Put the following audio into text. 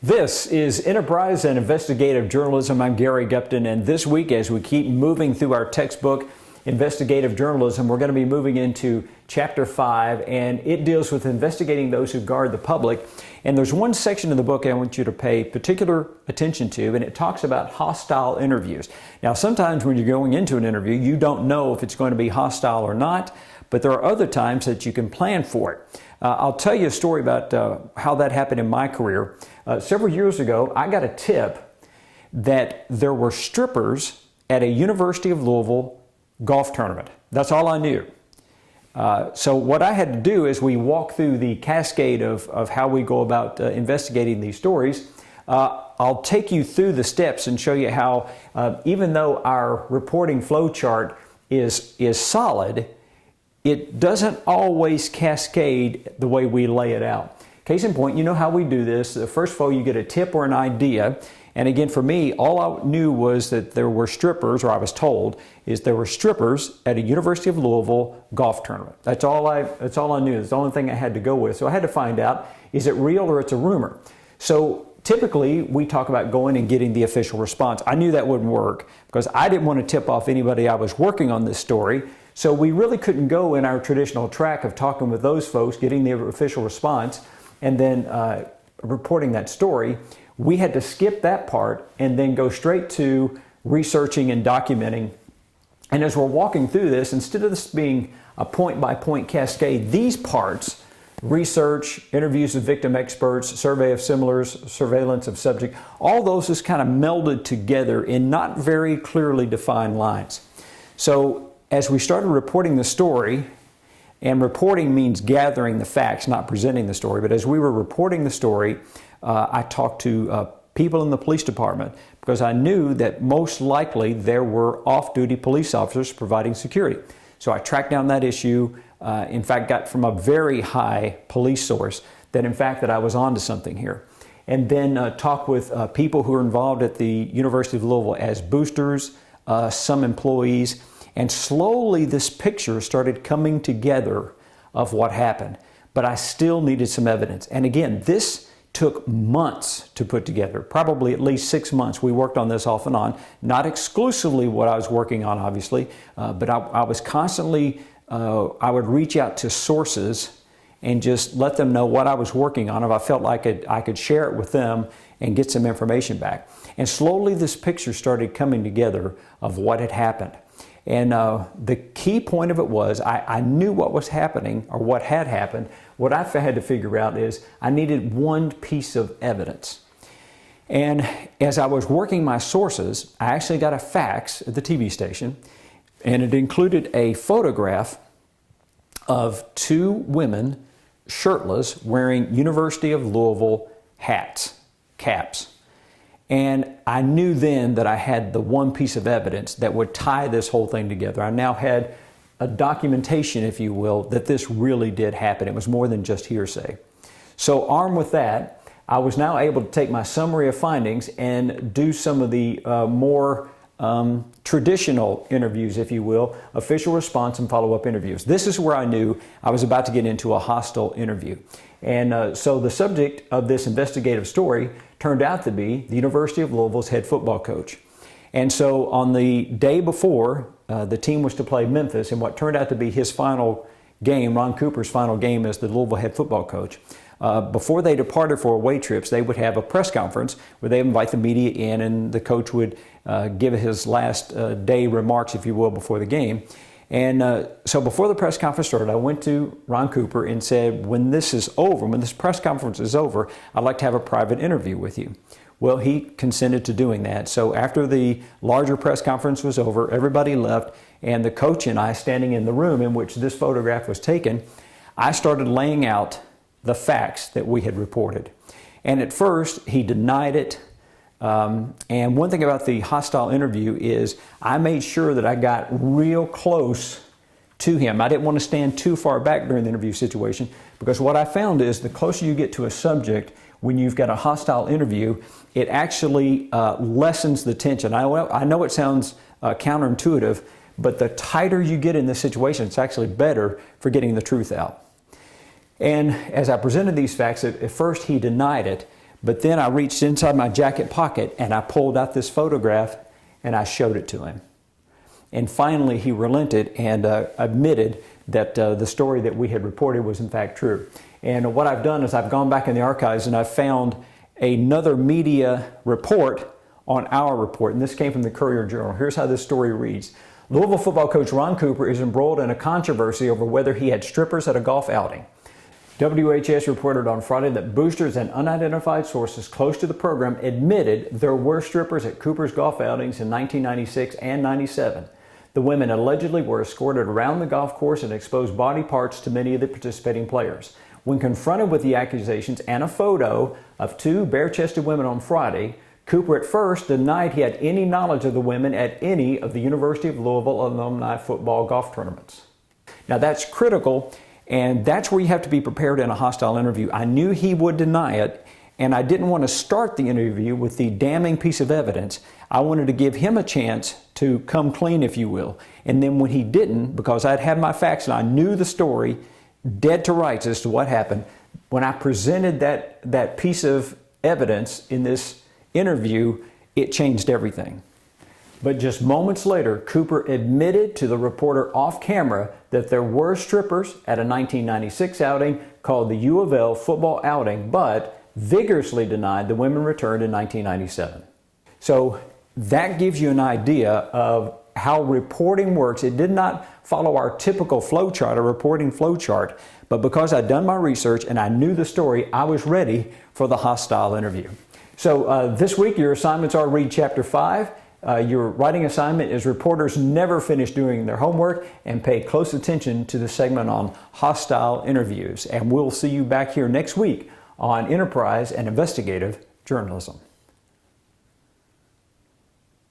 This is Enterprise and Investigative Journalism. I'm Gary Gupton, and this week, as we keep moving through our textbook, Investigative Journalism, we're going to be moving into Chapter 5, and it deals with investigating those who guard the public. And there's one section of the book I want you to pay particular attention to, and it talks about hostile interviews. Now, sometimes when you're going into an interview, you don't know if it's going to be hostile or not, but there are other times that you can plan for it. I'll tell you a story about how that happened in my career. Several years ago, I got a tip that there were strippers at a University of Louisville golf tournament. That's all I knew. So what I had to do is we walk through the cascade of how we go about investigating these stories. I'll take you through the steps and show you how, even though our reporting flow chart is solid, it doesn't always cascade the way we lay it out. Case in point, you know how we do this. First of all, you get a tip or an idea. And again, for me, all I knew was that there were strippers, or I was told, is there were strippers at a University of Louisville golf tournament. That's all I knew. It's the only thing I had to go with. So I had to find out, is it real or it's a rumor? So typically, we talk about going and getting the official response. I knew that wouldn't work because I didn't want to tip off anybody I was working on this story. So we really couldn't go in our traditional track of talking with those folks, getting the official response, and then reporting that story. We had to skip that part and then go straight to researching and documenting. And as we're walking through this, instead of this being a point-by-point cascade, these parts, research, interviews with victim experts, survey of similars, surveillance of subject, all those is kind of melded together in not very clearly defined lines. So as we started reporting the story, and reporting means gathering the facts, not presenting the story, but as we were reporting the story, I talked to people in the police department because I knew that most likely there were off-duty police officers providing security. So I tracked down that issue, in fact got from a very high police source that in fact that I was onto something here. And then talked with people who are involved at the University of Louisville as boosters, some employees, and slowly this picture started coming together of what happened. But I still needed some evidence. And again, this took months to put together, probably at least 6 months. We worked on this off and on, not exclusively what I was working on, obviously, but I was constantly, I would reach out to sources and just let them know what I was working on if I felt like I could share it with them and get some information back. And slowly this picture started coming together of what had happened. And the key point of it was I knew what was happening or what had happened. What I had to figure out is I needed one piece of evidence. And as I was working my sources, I actually got a fax at the TV station, and it included a photograph of two women shirtless wearing University of Louisville hats, caps. And I knew then that I had the one piece of evidence that would tie this whole thing together. I now had a documentation, if you will, that this really did happen. It was more than just hearsay. So armed with that, I was now able to take my summary of findings and do some of the more traditional interviews, if you will, official response and follow-up interviews. This is where I knew I was about to get into a hostile interview. And so the subject of this investigative story turned out to be the University of Louisville's head football coach. And so on the day before, the team was to play Memphis in what turned out to be his final game, Ron Cooper's final game as the Louisville head football coach. Before they departed for away trips, they would have a press conference where they invite the media in and the coach would give his last day remarks, if you will, before the game. And so before the press conference started, I went to Ron Cooper and said, when this is over, when this press conference is over, I'd like to have a private interview with you. Well, he consented to doing that. So after the larger press conference was over, everybody left, and the coach and I, standing in the room in which this photograph was taken, I started laying out the facts that we had reported. And at first, he denied it. And one thing about the hostile interview is I made sure that I got real close to him. I didn't want to stand too far back during the interview situation, because what I found is the closer you get to a subject when you've got a hostile interview, it actually lessens the tension. I know it sounds counterintuitive, but the tighter you get in this situation, it's actually better for getting the truth out. And as I presented these facts, at first he denied it, But then I reached inside my jacket pocket and I pulled out this photograph and I showed it to him. And finally he relented and admitted that the story that we had reported was in fact true. And what I've done is I've gone back in the archives and I've found another media report on our report, and this came from the Courier-Journal. Here's how this story reads. Louisville football coach Ron Cooper is embroiled in a controversy over whether he had strippers at a golf outing. WHS reported on Friday that boosters and unidentified sources close to the program admitted there were strippers at Cooper's golf outings in 1996 and 97. The women allegedly were escorted around the golf course and exposed body parts to many of the participating players. When confronted with the accusations and a photo of two bare-chested women on Friday, Cooper at first denied he had any knowledge of the women at any of the University of Louisville alumni football golf tournaments. Now that's critical, and that's where you have to be prepared in a hostile interview. I knew he would deny it, and I didn't want to start the interview with the damning piece of evidence. I wanted to give him a chance to come clean, if you will. And then when he didn't, because I'd had my facts and I knew the story dead to rights as to what happened, when I presented that piece of evidence in this interview, it changed everything. But just moments later, Cooper admitted to the reporter off camera that there were strippers at a 1996 outing called the U of L football outing, but vigorously denied the women returned in 1997. So that gives you an idea of how reporting works. It did not follow our typical flow chart, a reporting flow chart, but because I'd done my research and I knew the story, I was ready for the hostile interview. So this week your assignments are read chapter 5. Your writing assignment is reporters never finish doing their homework, and pay close attention to the segment on hostile interviews. And we'll see you back here next week on Enterprise and Investigative Journalism.